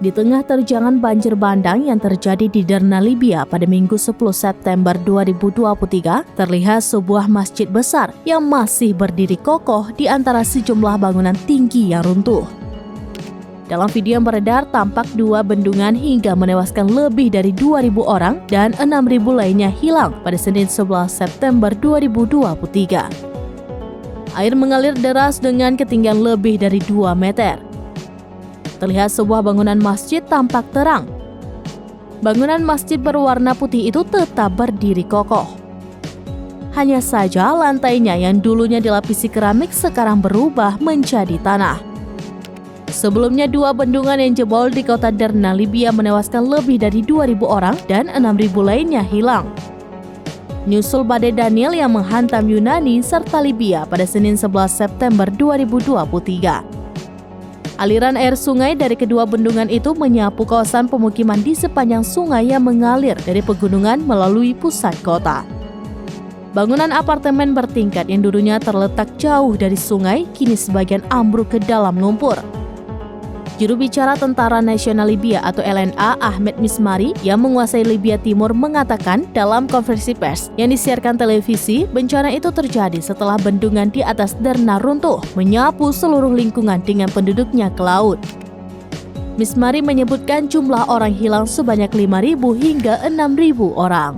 Di tengah terjangan banjir bandang yang terjadi di Derna, Libya pada Minggu 10 September 2023, terlihat sebuah masjid besar yang masih berdiri kokoh di antara sejumlah bangunan tinggi yang runtuh. Dalam video yang beredar, tampak dua bendungan hingga menewaskan lebih dari 2.000 orang dan 6.000 lainnya hilang pada Senin 11 September 2023. Air mengalir deras dengan ketinggian lebih dari 2 meter. Terlihat sebuah bangunan masjid tampak terang. Bangunan masjid berwarna putih itu tetap berdiri kokoh. Hanya saja lantainya yang dulunya dilapisi keramik sekarang berubah menjadi tanah. Sebelumnya, dua bendungan yang jebol di kota Derna, Libya menewaskan lebih dari 2.000 orang dan 6.000 lainnya hilang. Nyusul badai Daniel yang menghantam Yunani serta Libya pada Senin 11 September 2023. Aliran air sungai dari kedua bendungan itu menyapu kawasan pemukiman di sepanjang sungai yang mengalir dari pegunungan melalui pusat kota. Bangunan apartemen bertingkat yang dulunya terletak jauh dari sungai kini sebagian ambruk ke dalam lumpur. Juru bicara Tentara Nasional Libya atau LNA, Ahmed Mismari, yang menguasai Libya Timur mengatakan dalam konferensi pers yang disiarkan televisi, bencana itu terjadi setelah bendungan di atas Derna runtuh, menyapu seluruh lingkungan dengan penduduknya ke laut. Mismari menyebutkan jumlah orang hilang sebanyak 5.000 hingga 6.000 orang.